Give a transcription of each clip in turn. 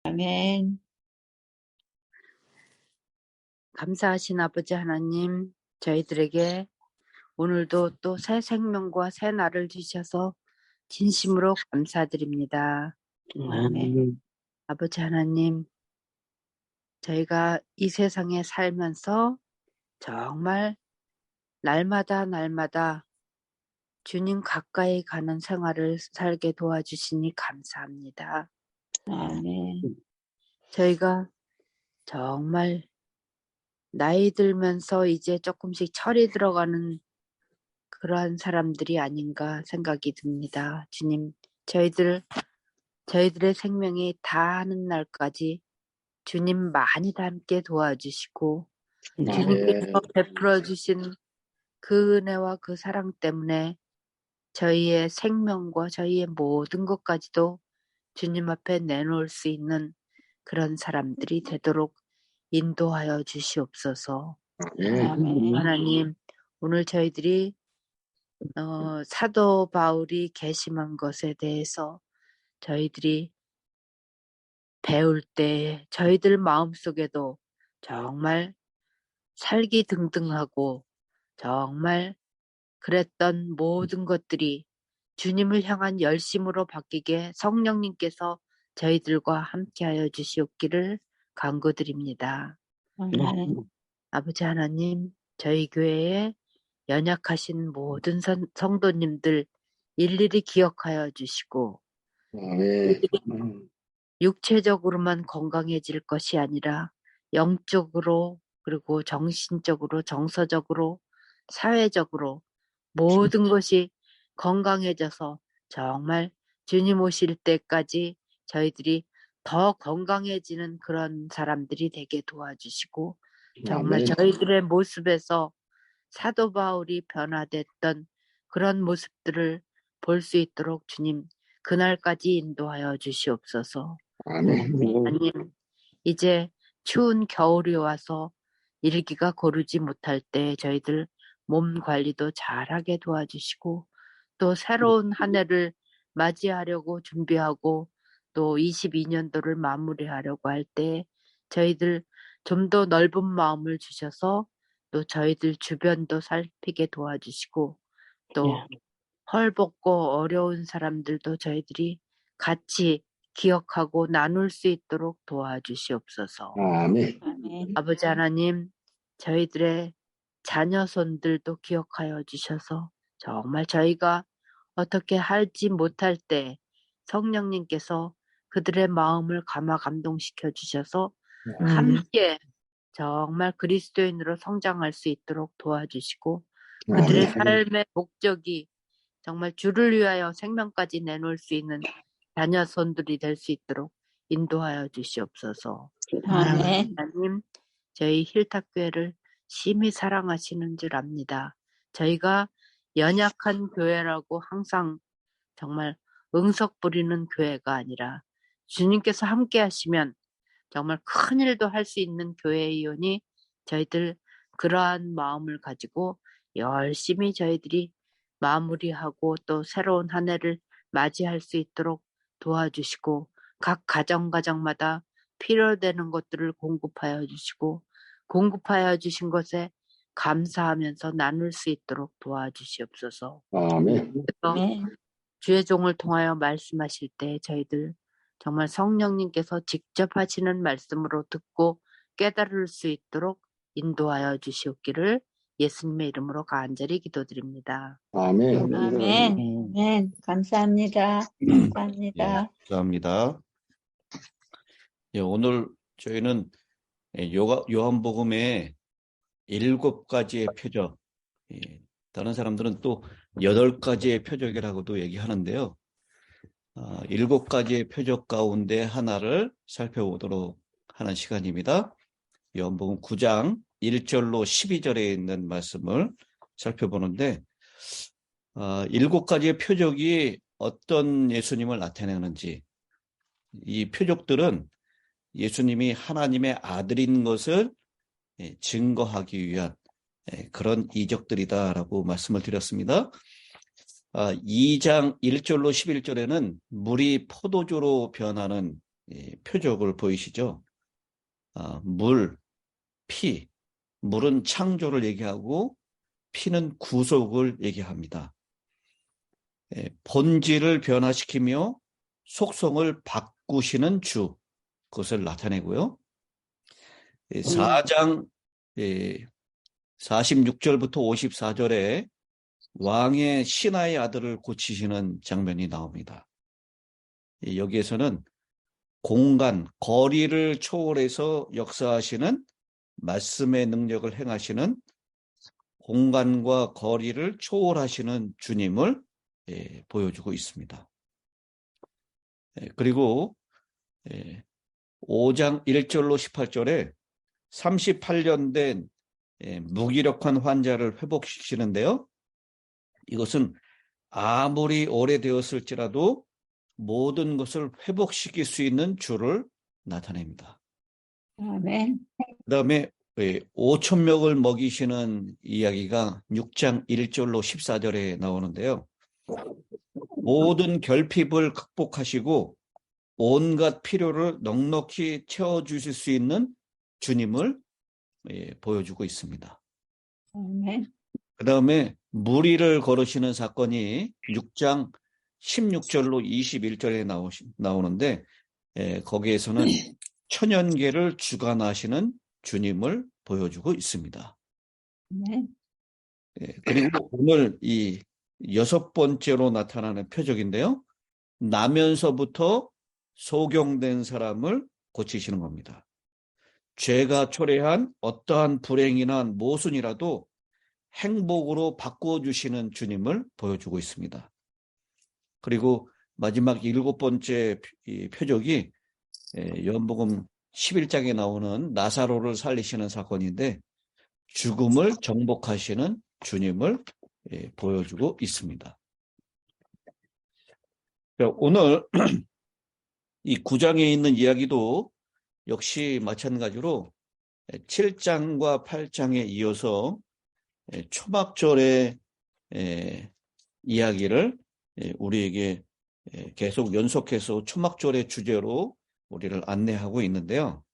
아멘. 감사하신 아버지 하나님, 저희들에게 오늘도 또 새 생명과 새 날을 주셔서 진심으로 감사드립니다. 아멘. 아버지 하나님, 저희가 이 세상에 살면서 정말 날마다 주님 가까이 가는 생활을 살게 도와주시니 감사합니다. 아멘. 저희가 정말 나이 들면서 이제 조금씩 철이 들어가는 그러한 사람들이 아닌가 생각이 듭니다. 주님, 저희들의 생명이 다하는 날까지 주님 많이 함께 도와주시고 주님께서 베풀어 주신 그 은혜와 그 사랑 때문에 저희의 생명과 저희의 모든 것까지도 주님 앞에 내놓을 수 있는 그런 사람들이 되도록 인도하여 주시옵소서. 아멘. 하나님, 오늘 저희들이 사도 바울이 계심한 것에 대해서 저희들이 배울 때 저희들 마음속에도 정말 살기 등등하고 정말 그랬던 모든 것들이 주님을 향한 열심으로 바뀌게 성령님께서 저희들과 함께하여 주시옵기를 간구드립니다. 아멘. 아버지 하나님, 저희 교회에 연약하신 모든 성도님들 일일이 기억하여 주시고 육체적으로만 건강해질 것이 아니라 영적으로 그리고 정신적으로 정서적으로 사회적으로 모든 것이 건강해져서 정말 주님 오실 때까지 저희들이 더 건강해지는 그런 사람들이 되게 도와주시고 정말 저희들의 모습에서 사도 바울이 변화됐던 그런 모습들을 볼 수 있도록 주님 그날까지 인도하여 주시옵소서. 아님 이제 추운 겨울이 와서 일기가 고르지 못할 때 저희들 몸 관리도 잘하게 도와주시고 또 새로운 한 해를 맞이하려고 준비하고 또 22년도를 마무리하려고 할 때 저희들 좀 더 넓은 마음을 주셔서 또 저희들 주변도 살피게 도와주시고 또 헐벗고 어려운 사람들도 저희들이 같이 기억하고 나눌 수 있도록 도와주시옵소서. 아멘. 아버지 하나님, 저희들의 자녀손들도 기억하여 주셔서 정말 저희가 어떻게 할지 못할 때 성령님께서 그들의 마음을 감동시켜 주셔서 함께 정말 그리스도인으로 성장할 수 있도록 도와주시고 그들의 삶의 목적이 정말 주를 위하여 생명까지 내놓을 수 있는 자녀손들이 될 수 있도록 인도하여 주시옵소서. 아멘. 하나님, 저희 힐탑교회를 심히 사랑하시는 줄 압니다. 저희가 연약한 교회라고 항상 정말 응석 부리는 교회가 아니라 주님께서 함께 하시면 정말 큰 일도 할 수 있는 교회이오니 저희들 그러한 마음을 가지고 열심히 저희들이 마무리하고 또 새로운 한 해를 맞이할 수 있도록 도와주시고 각 가정마다 필요되는 것들을 공급하여 주시고 공급하여 주신 것에 감사하면서 나눌 수 있도록 도와주시옵소서. 그래서 주의 종을 통하여 말씀하실 때 저희들 정말 성령님께서 직접 하시는 말씀으로 듣고 깨달을 수 있도록 인도하여 주시옵기를 예수님의 이름으로 간절히 기도드립니다. 아멘. 아멘. 감사합니다. 감사합니다. 예, 감사합니다. 예, 오늘 저희는 요한복음의 7가지의 표적, 다른 사람들은 또 8가지의 표적이라고도 얘기하는데요. 7가지의 표적 가운데 하나를 살펴보도록 하는 시간입니다. 요한복음 9장 1절로 12절에 있는 말씀을 살펴보는데 7가지의 표적이 어떤 예수님을 나타내는지, 이 표적들은 예수님이 하나님의 아들인 것을 증거하기 위한 그런 이적들이다라고 말씀을 드렸습니다. 2장 1절로 11절에는 물이 포도주로 변하는 표적을 보이시죠? 물, 피, 물은 창조를 얘기하고 피는 구속을 얘기합니다. 본질을 변화시키며 속성을 바꾸시는 주, 그것을 나타내고요. 4장 46절부터 54절에 왕의 신하의 아들을 고치시는 장면이 나옵니다. 여기에서는 공간, 거리를 초월해서 역사하시는 말씀의 능력을 행하시는 공간과 거리를 초월하시는 주님을 보여주고 있습니다. 그리고 5장 1절로 18절에 38년 된 무기력한 환자를 회복시키는데요. 이것은 아무리 오래되었을지라도 모든 것을 회복시킬 수 있는 주를 나타냅니다. 아멘. 그 다음에 5천 명을 먹이시는 이야기가 6장 1절로 14절에 나오는데요. 모든 결핍을 극복하시고 온갖 필요를 넉넉히 채워주실 수 있는 주님을 보여주고 있습니다. 아멘. 그 다음에 무리를 걸으시는 사건이 6장 16절로 21절에 나오는데 거기에서는 천연계를 주관하시는 주님을 보여주고 있습니다. 아멘. 그리고 오늘 이 6번째로 나타나는 표적인데요. 나면서부터 소경된 사람을 고치시는 겁니다. 죄가 초래한 어떠한 불행이나 모순이라도 행복으로 바꿔주시는 주님을 보여주고 있습니다. 그리고 마지막 7번째 표적이 요한복음 11장에 나오는 나사로를 살리시는 사건인데 죽음을 정복하시는 주님을 보여주고 있습니다. 오늘 이 9장에 있는 이야기도 역시 마찬가지로 7장과 8장에 이어서 초막절의 이야기를 우리에게 계속 연속해서 초막절의 주제로 우리를 안내하고 있는데요.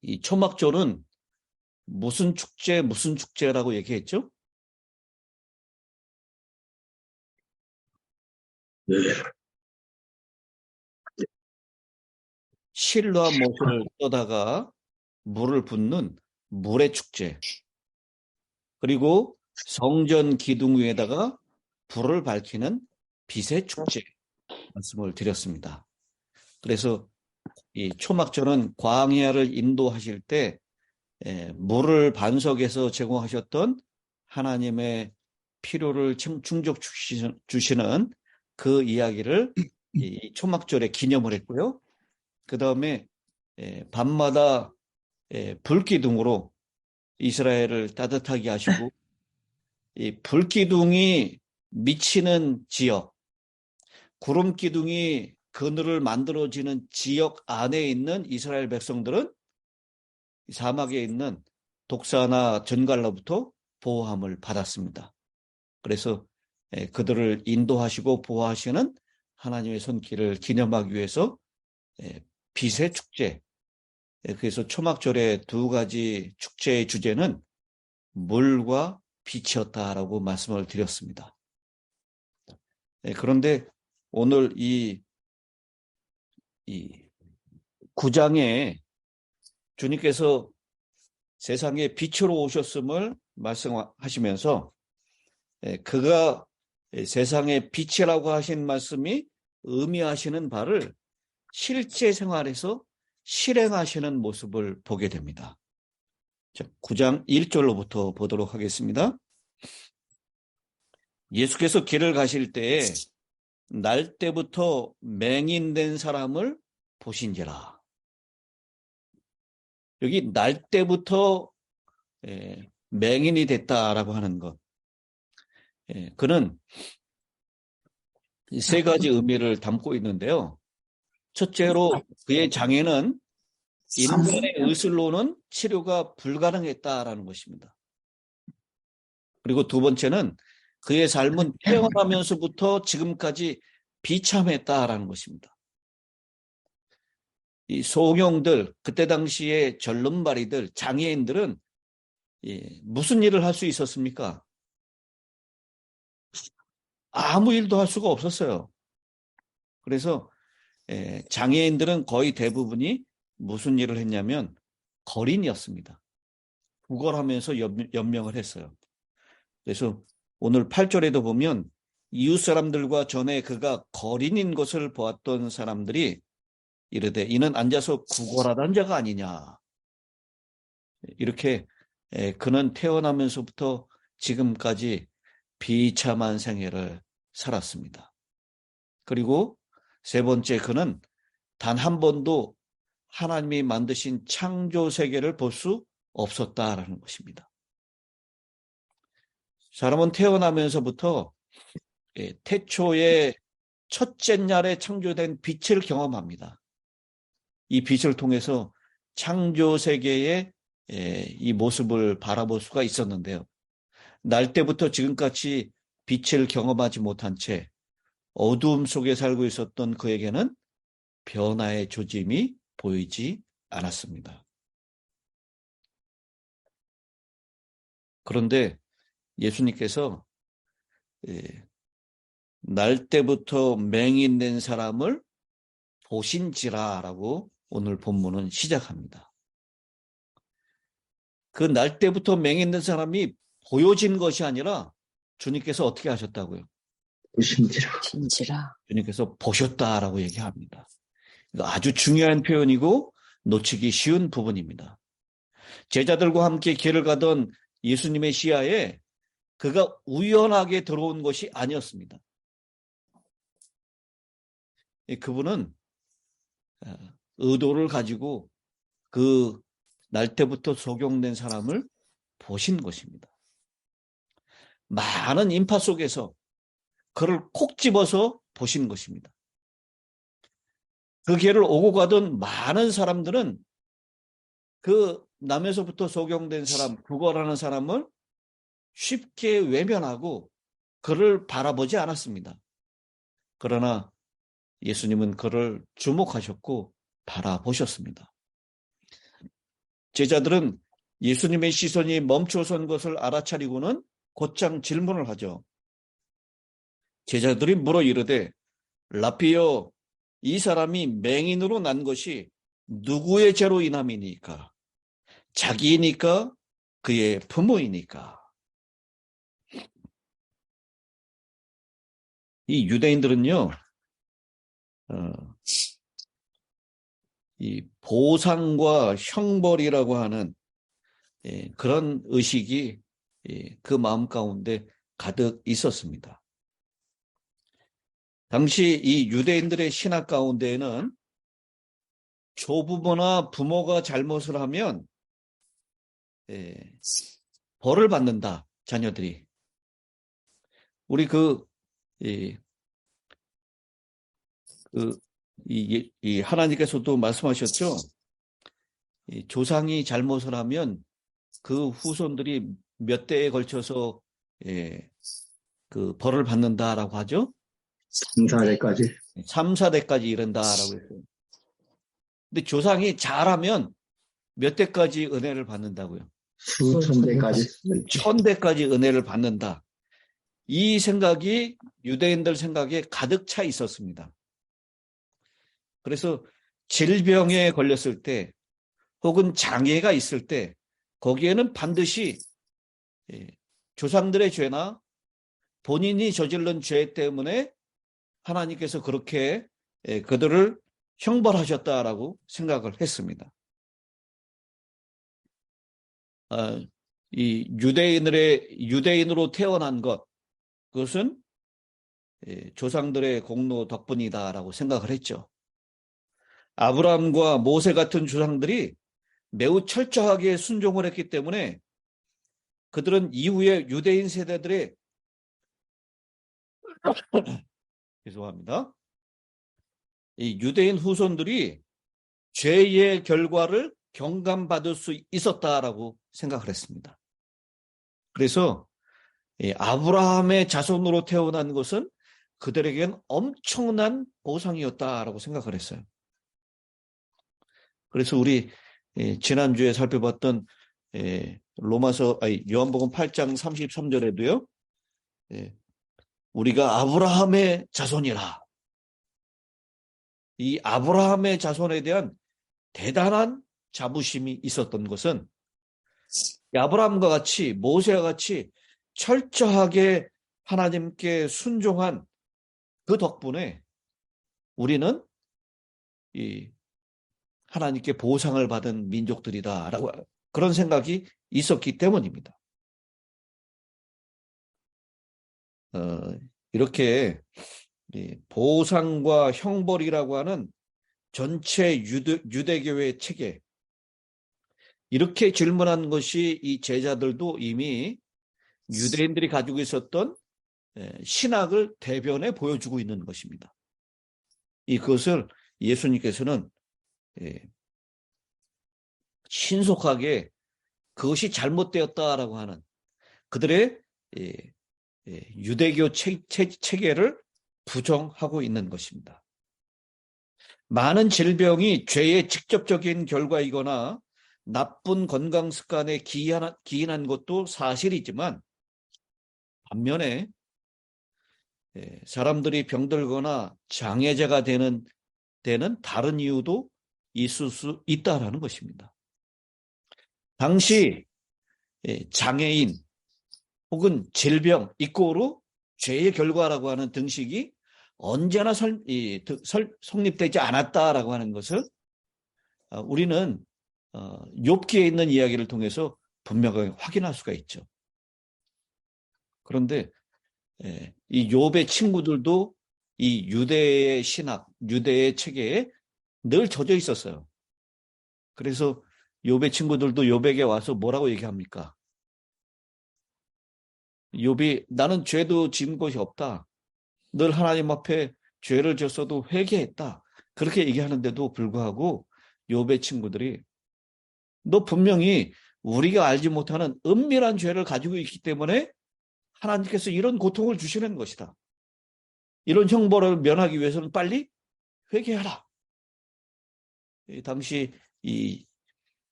이 초막절은 무슨 축제라고 얘기했죠? 실과 못을 떠다가 물을 붓는 물의 축제. 그리고 성전 기둥 위에다가 불을 밝히는 빛의 축제 말씀을 드렸습니다. 그래서 이 초막절은 광야를 인도하실 때 물을 반석에서 제공하셨던 하나님의 필요를 충족 주시는 그 이야기를 이 초막절에 기념을 했고요. 그 다음에 밤마다 불기둥으로 이스라엘을 따뜻하게 하시고 이 불기둥이 미치는 지역, 구름기둥이 그늘을 만들어지는 지역 안에 있는 이스라엘 백성들은 사막에 있는 독사나 전갈로부터 보호함을 받았습니다. 그래서 그들을 인도하시고 보호하시는 하나님의 손길을 기념하기 위해서 빛의 축제, 그래서 초막절의 두 가지 축제의 주제는 물과 빛이었다라고 말씀을 드렸습니다. 그런데 오늘 이 9장에 주님께서 세상에 빛으로 오셨음을 말씀하시면서 그가 세상의 빛이라고 하신 말씀이 의미하시는 바를 실제 생활에서 실행하시는 모습을 보게 됩니다. 자, 9장 1절로부터 보도록 하겠습니다. 예수께서 길을 가실 때에 날 때부터 맹인된 사람을 보신지라. 여기 날 때부터 맹인이 됐다라고 하는 것. 그는 세 가지 의미를 담고 있는데요. 첫째로 그의 장애는 인간의 의술로는 치료가 불가능했다라는 것입니다. 그리고 두 번째는 그의 삶은 태어나면서부터 지금까지 비참했다라는 것입니다. 이 소경들, 그때 당시에 절름발이들, 장애인들은 무슨 일을 할 수 있었습니까? 아무 일도 할 수가 없었어요. 그래서 장애인들은 거의 대부분이 무슨 일을 했냐면 거린이었습니다. 구걸하면서 연명을 했어요. 그래서 오늘 8절에도 보면 이웃 사람들과 전에 그가 거린인 것을 보았던 사람들이 이르되 이는 앉아서 구걸하던 자가 아니냐. 이렇게 그는 태어나면서부터 지금까지 비참한 생애를 살았습니다. 그리고 세 번째, 그는 단 한 번도 하나님이 만드신 창조 세계를 볼 수 없었다라는 것입니다. 사람은 태어나면서부터 태초의 첫째 날에 창조된 빛을 경험합니다. 이 빛을 통해서 창조 세계의 이 모습을 바라볼 수가 있었는데요. 날 때부터 지금까지 빛을 경험하지 못한 채 어두움 속에 살고 있었던 그에게는 변화의 조짐이 보이지 않았습니다. 그런데 예수님께서 날 때부터 맹인된 사람을 보신지라라고 오늘 본문은 시작합니다. 그 날 때부터 맹인된 사람이 보여진 것이 아니라 주님께서 어떻게 하셨다고요? 보신지라. 주님께서 보셨다라고 얘기합니다. 이거 아주 중요한 표현이고 놓치기 쉬운 부분입니다. 제자들과 함께 길을 가던 예수님의 시야에 그가 우연하게 들어온 것이 아니었습니다. 그분은 의도를 가지고 그 날 때부터 소경된 사람을 보신 것입니다. 많은 인파 속에서 그를 콕 집어서 보신 것입니다. 그 길을 오고 가던 많은 사람들은 그 남에서부터 소경된 사람, 구걸하는 사람을 쉽게 외면하고 그를 바라보지 않았습니다. 그러나 예수님은 그를 주목하셨고 바라보셨습니다. 제자들은 예수님의 시선이 멈춰선 것을 알아차리고는 곧장 질문을 하죠. 제자들이 물어 이르되 라피여, 이 사람이 맹인으로 난 것이 누구의 죄로 인함이니까? 자기이니까? 그의 부모이니까? 이 유대인들은요, 이 보상과 형벌이라고 하는 그런 의식이 그 마음 가운데 가득 있었습니다. 당시 이 유대인들의 신학 가운데에는 조부모나 부모가 잘못을 하면 벌을 받는다, 자녀들이. 우리 이 하나님께서도 말씀하셨죠. 이 조상이 잘못을 하면 그 후손들이 몇 대에 걸쳐서 그 벌을 받는다라고 하죠. 3, 4대까지. 3, 4대까지 이른다라고 했어요. 근데 조상이 잘하면 몇 대까지 은혜를 받는다고요? 수천 대까지. 1000대까지 은혜를 받는다. 이 생각이 유대인들 생각에 가득 차 있었습니다. 그래서 질병에 걸렸을 때 혹은 장애가 있을 때 거기에는 반드시 조상들의 죄나 본인이 저지른 죄 때문에 하나님께서 그렇게 그들을 형벌하셨다라고 생각을 했습니다. 이 유대인으로 태어난 것, 그것은 조상들의 공로 덕분이다라고 생각을 했죠. 아브라함과 모세 같은 조상들이 매우 철저하게 순종을 했기 때문에 그들은 이후에 유대인 세대들의 죄송합니다. 이 유대인 후손들이 죄의 결과를 경감받을 수 있었다라고 생각을 했습니다. 그래서 아브라함의 자손으로 태어난 것은 그들에겐 엄청난 보상이었다라고 생각을 했어요. 그래서 우리 지난주에 살펴봤던 요한복음 8장 33절에도요. 우리가 아브라함의 자손이라. 이 아브라함의 자손에 대한 대단한 자부심이 있었던 것은 아브라함과 같이 모세와 같이 철저하게 하나님께 순종한 그 덕분에 우리는 이 하나님께 보상을 받은 민족들이다라고 그런 생각이 있었기 때문입니다. 이렇게 보상과 형벌이라고 하는 전체 유대교의 체계, 이렇게 질문한 것이 이 제자들도 이미 유대인들이 가지고 있었던 신학을 대변해 보여주고 있는 것입니다. 그것을 예수님께서는 신속하게 그것이 잘못되었다라고 하는 그들의 유대교 체계를 부정하고 있는 것입니다. 많은 질병이 죄의 직접적인 결과이거나 나쁜 건강 습관에 기인한 것도 사실이지만 반면에 사람들이 병들거나 장애자가 되는 다른 이유도 있을 수 있다라는 것입니다. 당시 장애인 혹은 질병 이꼬르 죄의 결과라고 하는 등식이 언제나 성립되지 않았다라고 하는 것을 우리는 욥기에 있는 이야기를 통해서 분명하게 확인할 수가 있죠. 그런데 이 욥의 친구들도 이 유대의 신학, 유대의 체계에 늘 젖어 있었어요. 그래서 욥의 친구들도 욥에게 와서 뭐라고 얘기합니까? 욥이 나는 죄도 지은 것이 없다. 늘 하나님 앞에 죄를 졌어도 회개했다. 그렇게 얘기하는데도 불구하고 욥의 친구들이 너 분명히 우리가 알지 못하는 은밀한 죄를 가지고 있기 때문에 하나님께서 이런 고통을 주시는 것이다. 이런 형벌을 면하기 위해서는 빨리 회개하라. 당시 이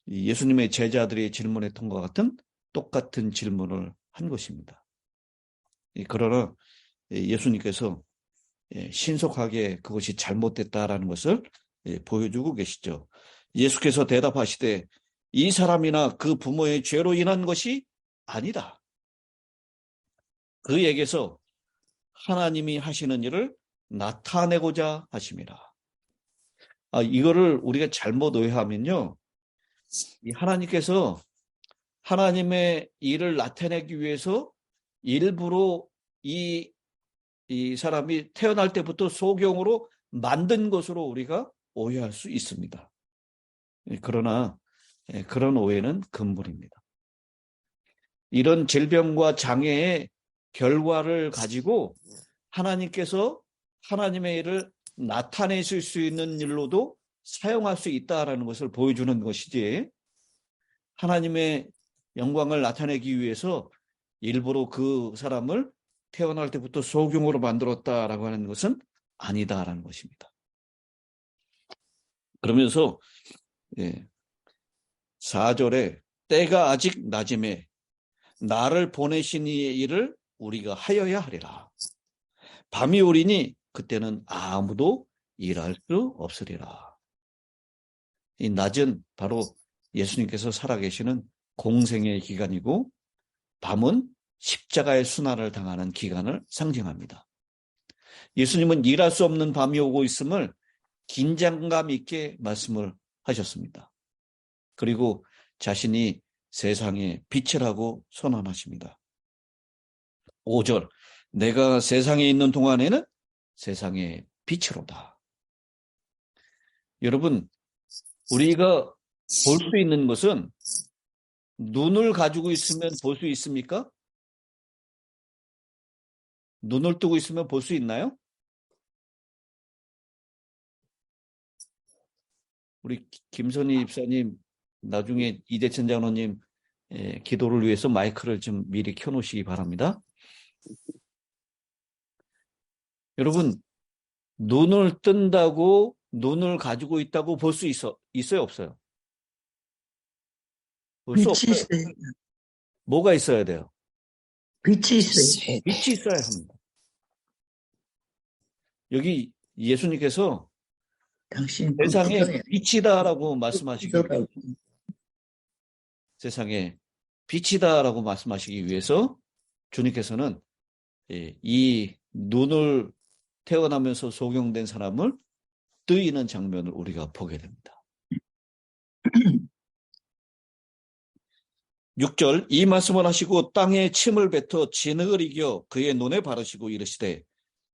예수님의 제자들이 질문했던 것 같은 똑같은 질문을 한 것입니다. 그러나 예수님께서 신속하게 그것이 잘못됐다라는 것을 보여주고 계시죠. 예수께서 대답하시되 이 사람이나 그 부모의 죄로 인한 것이 아니다. 그에게서 하나님이 하시는 일을 나타내고자 하심이라. 이거를 우리가 잘못 오해하면요. 하나님께서 하나님의 일을 나타내기 위해서 일부러 이 사람이 태어날 때부터 소경으로 만든 것으로 우리가 오해할 수 있습니다. 그러나 그런 오해는 근본입니다. 이런 질병과 장애의 결과를 가지고 하나님께서 하나님의 일을 나타내실 수 있는 일로도 사용할 수 있다라는 것을 보여주는 것이지 하나님의 영광을 나타내기 위해서 일부러 그 사람을 태어날 때부터 소경으로 만들었다라고 하는 것은 아니다라는 것입니다. 그러면서 4절에 때가 아직 낮음에 나를 보내신 이의 일을 우리가 하여야 하리라. 밤이 오리니 그때는 아무도 일할 수 없으리라. 이 낮은 바로 예수님께서 살아계시는 공생의 기간이고 밤은 십자가의 순환을 당하는 기간을 상징합니다. 예수님은 일할 수 없는 밤이 오고 있음을 긴장감 있게 말씀을 하셨습니다. 그리고 자신이 세상의 빛이라고 선언하십니다. 5절 내가 세상에 있는 동안에는 세상의 빛이로다. 여러분 우리가 볼 수 있는 것은 눈을 가지고 있으면 볼 수 있습니까? 눈을 뜨고 있으면 볼 수 있나요? 우리 김선희 입사님 나중에 이대천 장로님 기도를 위해서 마이크를 좀 미리 켜놓으시기 바랍니다. 여러분 눈을 뜬다고 눈을 가지고 있다고 볼 수 있어요, 없어요? 볼 수 빛이 없어요. 있어요. 뭐가 있어야 돼요? 빛이 있어요. 빛이 있어야 합니다. 여기 예수님께서 당신 세상에 빛이다라고 말씀하시기 위해서, 세상에 빛이다라고 말씀하시기 위해서 주님께서는 이 눈을 태어나면서 소경된 사람을 뜨이는 장면을 우리가 보게 됩니다. 6절, 이 말씀을 하시고 땅에 침을 뱉어 진흙을 이겨 그의 눈에 바르시고 이르시되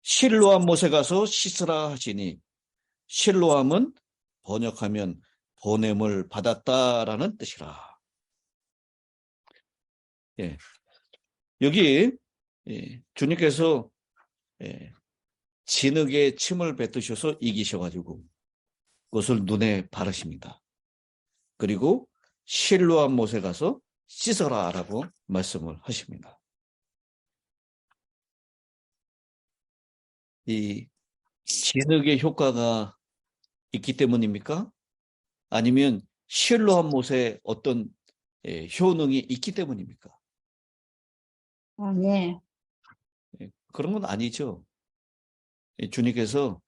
실로암 못에 가서 씻으라 하시니, 실로암은 번역하면 보냄을 받았다라는 뜻이라. 예. 여기 주님께서 진흙에 침을 뱉으셔서 이기셔가지고 그것을 눈에 바르십니다. 그리고 실로암 못에 가서 씻어라라고 말씀을 하십니다. 이 진흙의 효과가 있기 때문입니까? 아니면 실로암 못에 어떤 효능이 있기 때문입니까? 아멘. 그런 건 아니죠. 주님께서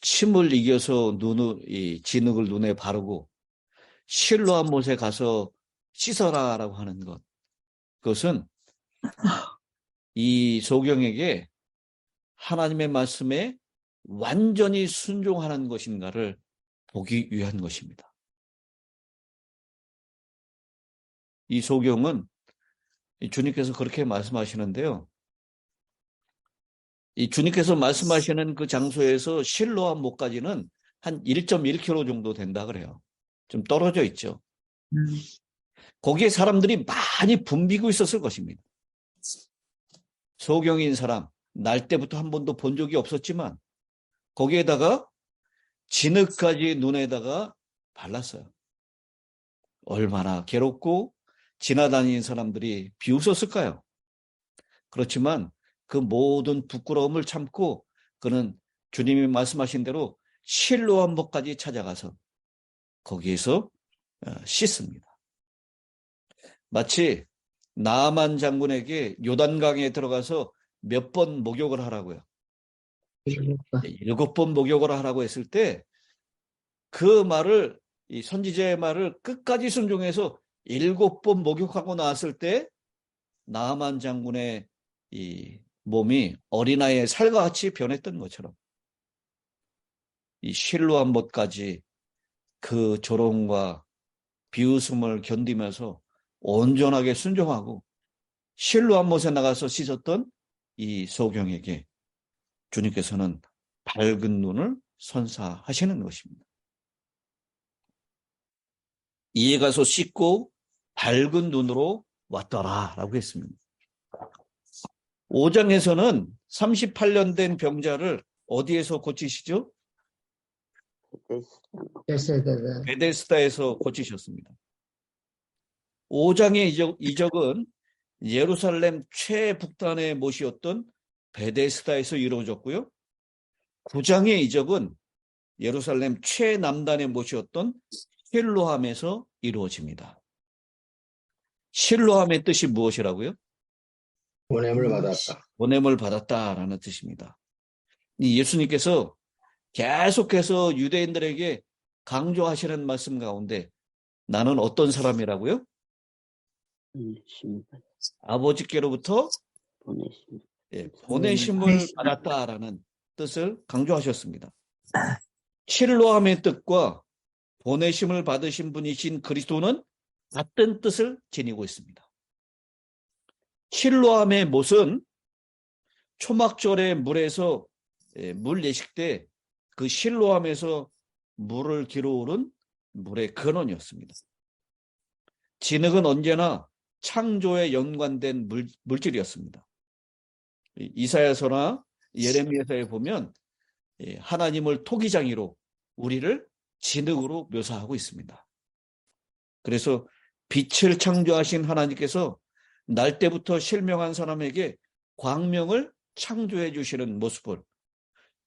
침을 이겨서 진흙을 눈에 바르고 실로암 못에 가서 씻어라라고 하는 것, 그것은 이 소경에게 하나님의 말씀에 완전히 순종하는 것인가를 보기 위한 것입니다. 이 소경은 주님께서 그렇게 말씀하시는데요. 이 주님께서 말씀하시는 그 장소에서 실로암 못까지는 한 1.1km 정도 된다 그래요. 좀 떨어져 있죠. 거기에 사람들이 많이 붐비고 있었을 것입니다. 소경인 사람, 날 때부터 한 번도 본 적이 없었지만 거기에다가 진흙까지 눈에다가 발랐어요. 얼마나 괴롭고 지나다니는 사람들이 비웃었을까요? 그렇지만 그 모든 부끄러움을 참고 그는 주님이 말씀하신 대로 실로암 못까지 찾아가서 거기에서 씻습니다. 마치 나아만 장군에게 요단강에 들어가서 몇 번 목욕을 하라고요. 7번 목욕을 하라고 했을 때 그 말을, 이 선지자의 말을 끝까지 순종해서 7번 목욕하고 나왔을 때 나아만 장군의 이 몸이 어린아이의 살과 같이 변했던 것처럼 이 실로암 못까지 그 조롱과 비웃음을 견디면서 온전하게 순종하고 실로암 못에 나가서 씻었던 이 소경에게 주님께서는 밝은 눈을 선사하시는 것입니다. 이에 가서 씻고 밝은 눈으로 왔더라 라고 했습니다. 5장에서는 38년 된 병자를 어디에서 고치시죠? 베데스다에서 고치셨습니다. 5장의 이적은 예루살렘 최북단의 못이었던 베데스다에서 이루어졌고요. 9장의 이적은 예루살렘 최남단의 못이었던 실로암에서 이루어집니다. 실로암의 뜻이 무엇이라고요? 보냄을 받았다. 보냄을 받았다라는 뜻입니다. 이 예수님께서 계속해서 유대인들에게 강조하시는 말씀 가운데 나는 어떤 사람이라고요? 아버지께로부터 보내심을 받았다라는 뜻을 강조하셨습니다. 실로암의 뜻과 보내심을 받으신 분이신 그리스도는 같은 뜻을 지니고 있습니다. 실로암의 못은 초막절의 물에서 물 예식 때 그 실로암에서 물을 길어오른 물의 근원이었습니다. 진흙은 언제나 창조에 연관된 물질이었습니다. 이사야서나 예레미야서에 보면 하나님을 토기장이로 우리를 진흙으로 묘사하고 있습니다. 그래서 빛을 창조하신 하나님께서 날 때부터 실명한 사람에게 광명을 창조해 주시는 모습을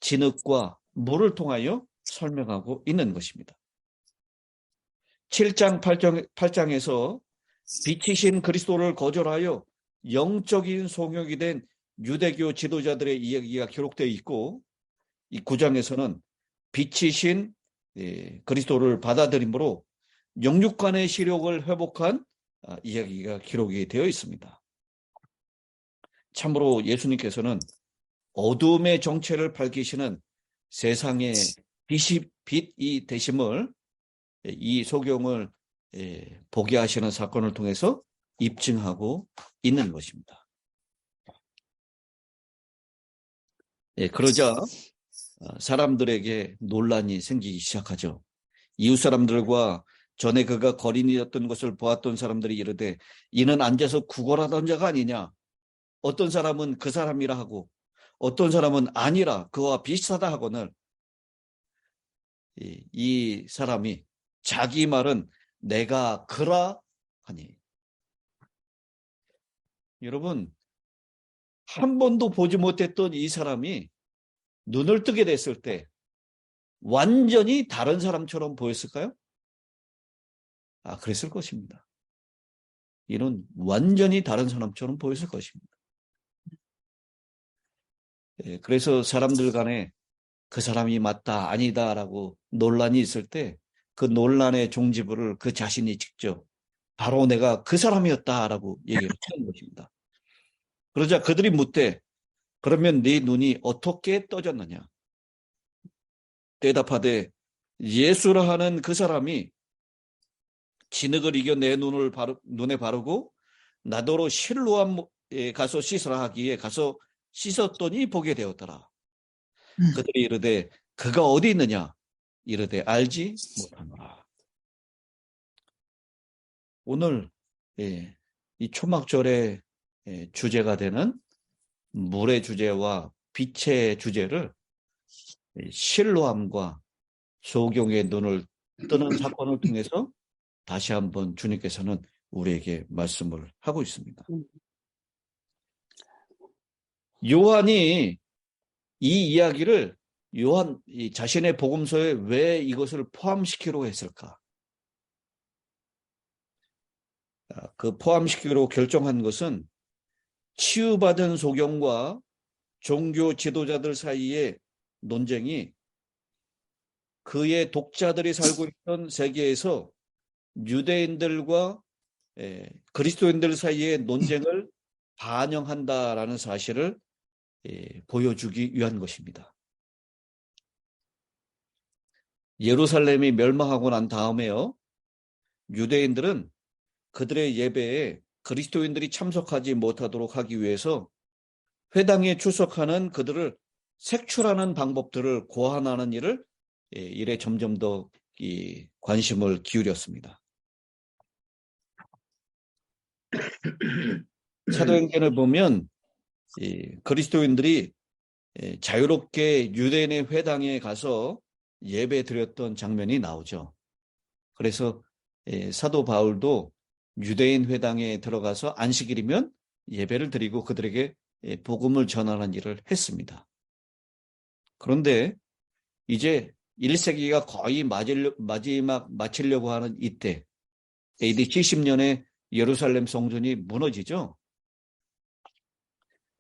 진흙과 물을 통하여 설명하고 있는 것입니다. 7장 8장에서 빛이신 그리스도를 거절하여 영적인 성욕이 된 유대교 지도자들의 이야기가 기록되어 있고, 이 9장에서는 빛이신 그리스도를 받아들임으로 영육간의 시력을 회복한 이야기가 기록이 되어 있습니다. 참으로 예수님께서는 어둠의 정체를 밝히시는 세상의 빛이 되심을 이 소경을 보게 하시는 사건을 통해서 입증하고 있는 것입니다. 그러자 사람들에게 논란이 생기기 시작하죠. 이웃 사람들과 전에 그가 거린이었던 것을 보았던 사람들이 이르되 이는 앉아서 구걸하던 자가 아니냐. 어떤 사람은 그 사람이라 하고 어떤 사람은 아니라 그와 비슷하다 하거늘 이 사람이 자기 말은 내가 그라 하니. 여러분, 한 번도 보지 못했던 이 사람이 눈을 뜨게 됐을 때 완전히 다른 사람처럼 보였을까요? 그랬을 것입니다. 이는 완전히 다른 사람처럼 보였을 것입니다. 그래서 사람들 간에 그 사람이 맞다 아니다라고 논란이 있을 때 그 논란의 종지부를 그 자신이 직접 바로 내가 그 사람이었다라고 얘기를 하는 것입니다. 그러자 그들이 묻되 그러면 네 눈이 어떻게 떠졌느냐? 대답하되 예수라 하는 그 사람이 진흙을 이겨 내 눈에 바르고 나더러 실로암에 가서 씻으라 하기에 가서 씻었더니 보게 되었더라. 그들이 이르되 그가 어디 있느냐? 이르되 알지 못하노라. 오늘 이 초막절의 주제가 되는 물의 주제와 빛의 주제를 실로암과 소경의 눈을 뜨는 사건을 통해서 다시 한번 주님께서는 우리에게 말씀을 하고 있습니다. 요한이 이 이야기를 요한 자신의 복음서에 왜 이것을 포함시키려고 했을까? 그 포함시키기로 결정한 것은 치유받은 소경과 종교 지도자들 사이의 논쟁이 그의 독자들이 살고 있던 세계에서 유대인들과 그리스도인들 사이의 논쟁을 반영한다라는 사실을 보여주기 위한 것입니다. 예루살렘이 멸망하고 난 다음에요, 유대인들은 그들의 예배에 그리스도인들이 참석하지 못하도록 하기 위해서 회당에 출석하는 그들을 색출하는 방법들을 고안하는 일에 점점 더 관심을 기울였습니다. 사도행전을 보면 그리스도인들이 자유롭게 유대인의 회당에 가서 예배 드렸던 장면이 나오죠. 그래서 사도 바울도 유대인 회당에 들어가서 안식일이면 예배를 드리고 그들에게 복음을 전하는 일을 했습니다. 그런데 이제 1세기가 거의 마지막 마치려고 하는 이때 AD 70년에 예루살렘 성전이 무너지죠.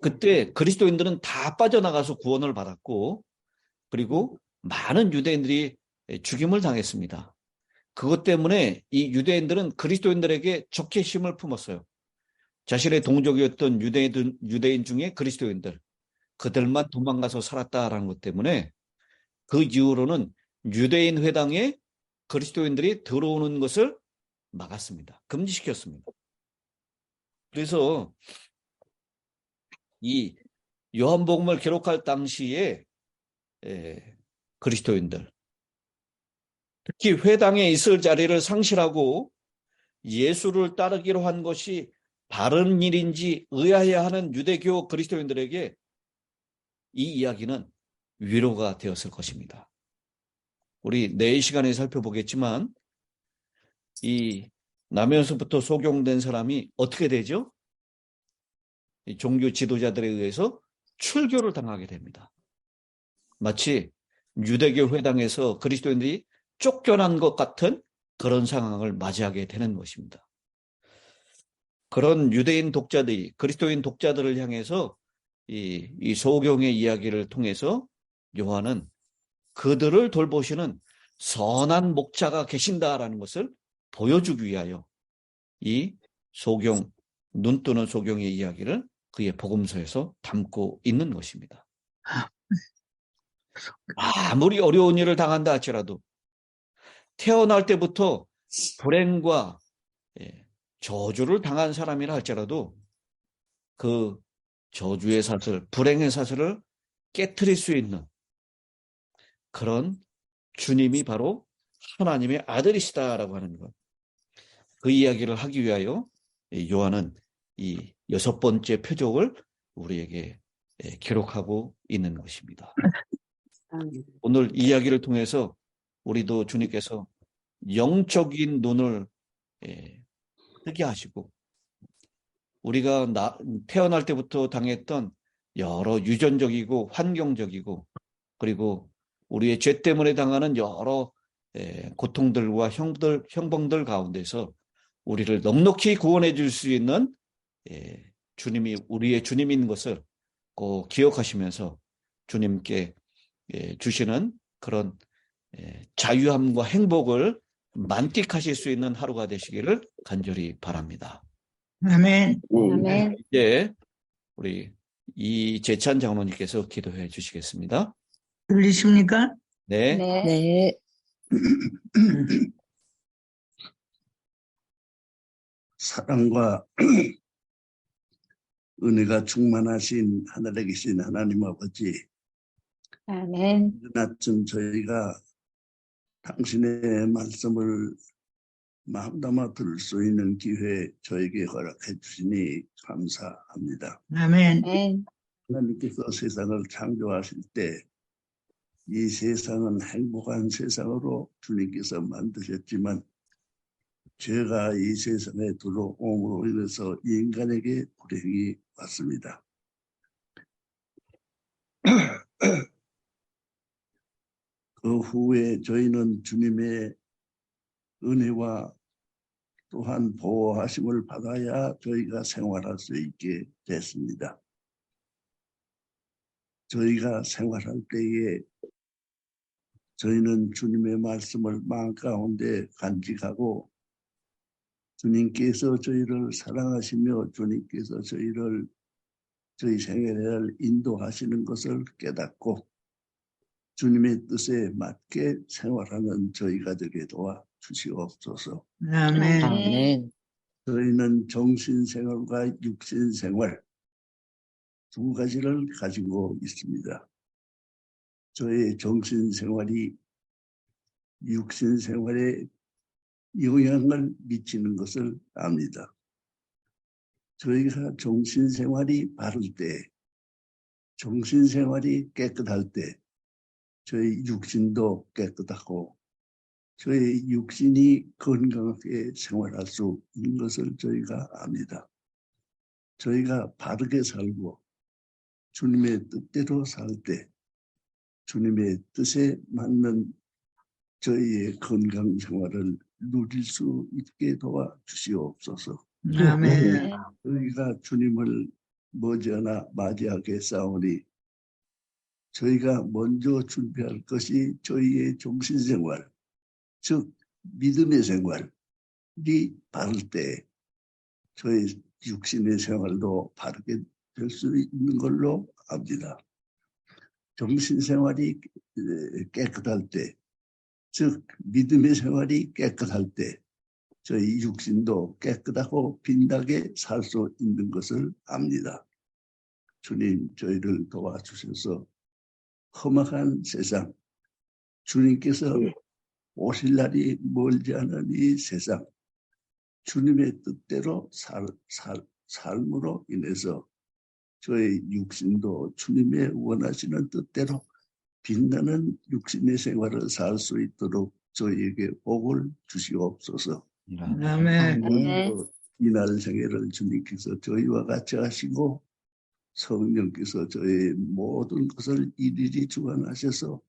그때 그리스도인들은 다 빠져나가서 구원을 받았고 그리고 많은 유대인들이 죽임을 당했습니다. 그것 때문에 이 유대인들은 그리스도인들에게 적개심을 품었어요. 자신의 동족이었던 유대인 중에 그리스도인들, 그들만 도망가서 살았다라는 것 때문에 그 이후로는 유대인 회당에 그리스도인들이 들어오는 것을 막았습니다. 금지시켰습니다. 그래서 이 요한복음을 기록할 당시에 그리스도인들, 특히 회당에 있을 자리를 상실하고 예수를 따르기로 한 것이 바른 일인지 의아해야 하는 유대교 그리스도인들에게 이 이야기는 위로가 되었을 것입니다. 우리 내일 시간에 살펴보겠지만 이 나면서부터 소경된 사람이 어떻게 되죠? 이 종교 지도자들에 의해서 출교를 당하게 됩니다. 마치 유대교 회당에서 그리스도인들이 쫓겨난 것 같은 그런 상황을 맞이하게 되는 것입니다. 그런 유대인 독자들이 그리스도인 독자들을 향해서 이 소경의 이야기를 통해서 요한은 그들을 돌보시는 선한 목자가 계신다라는 것을 보여주기 위하여 이 소경, 눈뜨는 소경의 이야기를 그의 복음서에서 담고 있는 것입니다. 아무리 어려운 일을 당한다 할지라도 태어날 때부터 불행과 저주를 당한 사람이라 할지라도 그 저주의 사슬, 불행의 사슬을 깨트릴 수 있는 그런 주님이 바로 하나님의 아들이시다라고 하는 것. 그 이야기를 하기 위하여 요한은 이 6번째 표적을 우리에게 기록하고 있는 것입니다. 오늘 이야기를 통해서 우리도 주님께서 영적인 눈을 뜨게 하시고 우리가 태어날 때부터 당했던 여러 유전적이고 환경적이고 그리고 우리의 죄 때문에 당하는 여러 고통들과 형벌들 가운데서 우리를 넉넉히 구원해 줄 수 있는 주님이 우리의 주님인 것을 꼭 기억하시면서 주님께 주시는 그런 자유함과 행복을 만끽하실 수 있는 하루가 되시기를 간절히 바랍니다. 아멘. 아멘. 이제 우리 이재찬 장로님께서 기도해 주시겠습니다. 들리십니까? 네. 네. 사랑과 은혜가 충만하신 하늘에 계신 하나님 아버지, 아멘. 이른 아침 저희가 당신의 말씀을 마음 담아 들을 수 있는 기회 저에게 허락해 주시니 감사합니다. 아멘. 아멘. 하나님께서 세상을 창조하실 때 이 세상은 행복한 세상으로 주님께서 만드셨지만 죄가 이 세상에 들어옴으로 인해서 인간에게 불행이 왔습니다. 그 후에 저희는 주님의 은혜와 또한 보호하심을 받아야 저희가 생활할 수 있게 됐습니다. 저희가 생활할 때에 저희는 주님의 말씀을 마음 가운데 간직하고 주님께서 저희를 사랑하시며 주님께서 저희 생애를 인도하시는 것을 깨닫고 주님의 뜻에 맞게 생활하는 저희가 되게 도와 주시옵소서. 아멘. 아멘. 저희는 정신생활과 육신생활 두 가지를 가지고 있습니다. 저의 정신생활이 육신생활에 영향을 미치는 것을 압니다. 저희가 정신생활이 바를 때, 정신생활이 깨끗할 때 저희 육신도 깨끗하고 저희 육신이 건강하게 생활할 수 있는 것을 저희가 압니다. 저희가 바르게 살고 주님의 뜻대로 살 때 주님의 뜻에 맞는 저희의 건강 생활을 누릴 수 있게 도와주시옵소서. 아멘. 저희가 주님을 머지않아 맞이하게 싸우니 저희가 먼저 준비할 것이 저희의 정신생활, 즉 믿음의 생활이 바를 때 저희 육신의 생활도 바르게 될 수 있는 걸로 압니다. 정신생활이 깨끗할 때, 즉 믿음의 생활이 깨끗할 때 저희 육신도 깨끗하고 빛나게 살 수 있는 것을 압니다. 주님 저희를 도와주셔서 험악한 세상, 주님께서 오실 날이 멀지 않은 이 세상, 주님의 뜻대로 삶으로 인해서 저희 육신도 주님의 원하시는 뜻대로 빛나는 육신의 생활을 살 수 있도록 저희에게 복을 주시옵소서. 아멘. 이날 생애를 주님께서 저희와 같이 하시고 성령께서 저희의 모든 것을 일일이 주관하셔서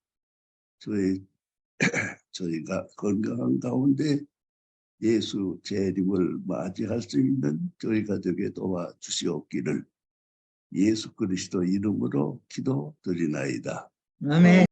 저희가 건강한 가운데 예수 재림을 맞이할 수 있는 저희 가족에 도와주시옵기를 예수 그리스도 이름으로 기도드리나이다. 아멘.